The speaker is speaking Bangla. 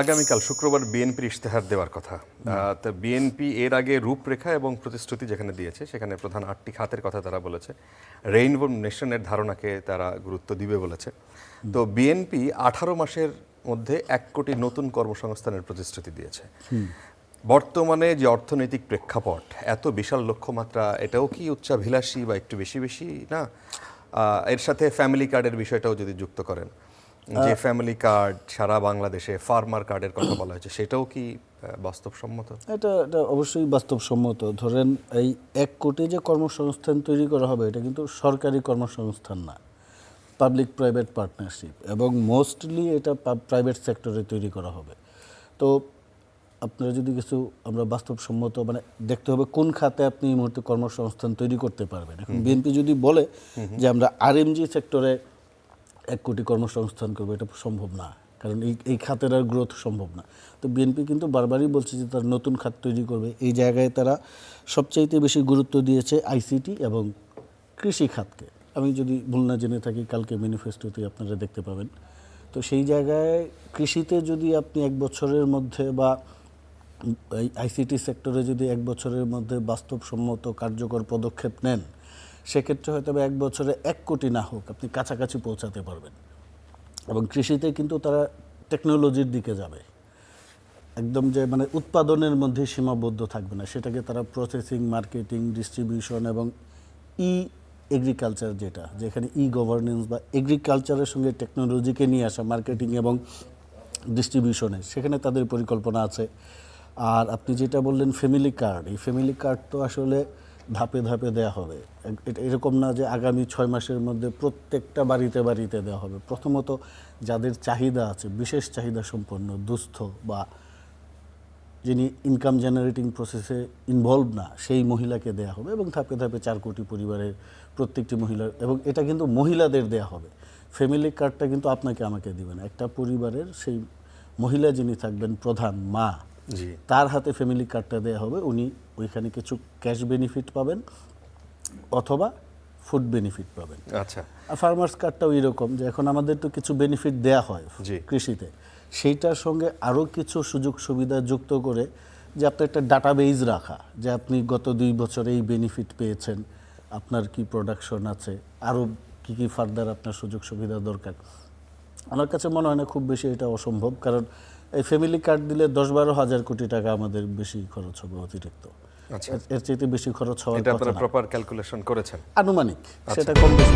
আগামীকাল শুক্রবার বিএনপির ইশতেহার দেওয়ার কথা। তা বিএনপি এর আগে রূপরেখা এবং প্রতিশ্রুতি যেখানে দিয়েছে সেখানে প্রধান 8টি খাতের কথা তারা বলেছে। রেইনবো নেশনের ধারণাকে তারা গুরুত্ব দিবে বলেছে। তো বিএনপি 18 মাসের মধ্যে 1 কোটি নতুন কর্মসংস্থানের প্রতিশ্রুতি দিয়েছে। বর্তমানে যে অর্থনৈতিক প্রেক্ষাপট, এত বিশাল লক্ষ্যমাত্রা, এটাও কি উচ্চাভিলাষী বা একটু বেশি বেশি না? এর সাথে ফ্যামিলি কার্ডের বিষয়টাও যদি যুক্ত করেন, যে ফ্যামিলি কার্ড সারা বাংলাদেশে ফার্মার কার্ডের কথা বলা হয়েছে, সেটাও কি বাস্তবসম্মত? এটা অবশ্যই বাস্তবসম্মত। ধরেন এই 1 কোটি যে কর্মসংস্থান তৈরি করা হবে, এটা কিন্তু সরকারি কর্মসংস্থান না, পাবলিক প্রাইভেট পার্টনারশিপ, এবং মোস্টলি এটা প্রাইভেট সেক্টরে তৈরি করা হবে। তো আপনারা যদি কিছু আমরা বাস্তবসম্মত মানে দেখতে হবে কোন খাতে আপনি এই মুহূর্তে কর্মসংস্থান তৈরি করতে পারবেন। এখন বিএনপি যদি বলে যে আমরা আরএমজি সেক্টরে 1 কোটি কর্মসংস্থান করবো, এটা সম্ভব না, কারণ এই খাতের আর গ্রোথ সম্ভব না। তো বিএনপি কিন্তু বারবারই বলছে যে তার নতুন খাত তৈরি করবে। এই জায়গায় তারা সবচাইতে বেশি গুরুত্ব দিয়েছে আইসিটি এবং কৃষি খাতকে। আমি যদি ভুল না জেনে থাকি, কালকে ম্যানিফেস্টোতে আপনারা দেখতে পাবেন। তো সেই জায়গায় কৃষিতে যদি আপনি 1 বছরের মধ্যে বা এই আইসিটি সেক্টরে যদি 1 বছরের মধ্যে বাস্তবসম্মত কার্যকর পদক্ষেপ নেন, সেক্ষেত্রে হয়তো 1 বছরে 1 কোটি না হোক আপনি কাছাকাছি পৌঁছাতে পারবেন। এবং কৃষিতে কিন্তু তারা টেকনোলজির দিকে যাবে, একদম যে মানে উৎপাদনের মধ্যে সীমাবদ্ধ থাকবে না, সেটাকে তারা প্রসেসিং, মার্কেটিং, ডিস্ট্রিবিউশন এবং এগ্রিকালচার, যেখানে গভর্নেন্স বা এগ্রিকালচারের সঙ্গে টেকনোলজিকে নিয়ে আসা মার্কেটিং এবং ডিস্ট্রিবিউশনে, সেখানে তাদের পরিকল্পনা আছে। আর আপনি যেটা বললেন ফ্যামিলি কার্ড, এই ফ্যামিলি কার্ড তো আসলে ধাপে ধাপে দেওয়া হবে। এটা এরকম না যে আগামী 6 মাসের মধ্যে প্রত্যেকটা বাড়িতে বাড়িতে দেওয়া হবে। প্রথমত যাদের চাহিদা আছে, বিশেষ চাহিদা সম্পন্ন, দুস্থ বা যিনি ইনকাম জেনারেটিং প্রসেসে ইনভলভ না, সেই মহিলাকে দেয়া হবে, এবং ধাপে ধাপে 4 কোটি পরিবারের প্রত্যেকটি মহিলার, এবং এটা কিন্তু মহিলাদের দেয়া হবে। ফ্যামিলি কার্ডটা কিন্তু আপনাকে আমাকে দিবেন, একটা পরিবারের সেই মহিলা যিনি থাকবেন প্রধান মা, তার হাতে ফ্যামিলি কার্ডটা দেওয়া হবে। উনি ওইখানে কিছু ক্যাশ বেনিফিট পাবেন অথবা ফুড বেনিফিট পাবেন। আচ্ছা, আর ফার্মার্স কার্ডটাও এরকম, যে এখন আমাদের তো কিছু বেনিফিট দেয়া হয় কৃষিতে, সেইটার সঙ্গে আরও কিছু সুযোগ সুবিধা যুক্ত করে, যে আপনার একটা ডাটাবেজ রাখা, যে আপনি গত 2 বছরে এই বেনিফিট পেয়েছেন, আপনার কি প্রোডাকশন আছে, আরও কী কী ফার্দার আপনার সুযোগ সুবিধা দরকার। আমার কাছে মনে হয় না খুব বেশি এটা অসম্ভব, কারণ এই ফ্যামিলি কার্ড দিলে 10-12 হাজার কোটি টাকা আমাদের বেশি খরচ হবে অতিরিক্ত। এর চাইতে বেশি খরচ হওয়ার কথা না। এটা আপনারা প্রপার ক্যালকুলেশন করেছেন? আনুমানিক, সেটা কম বেশি।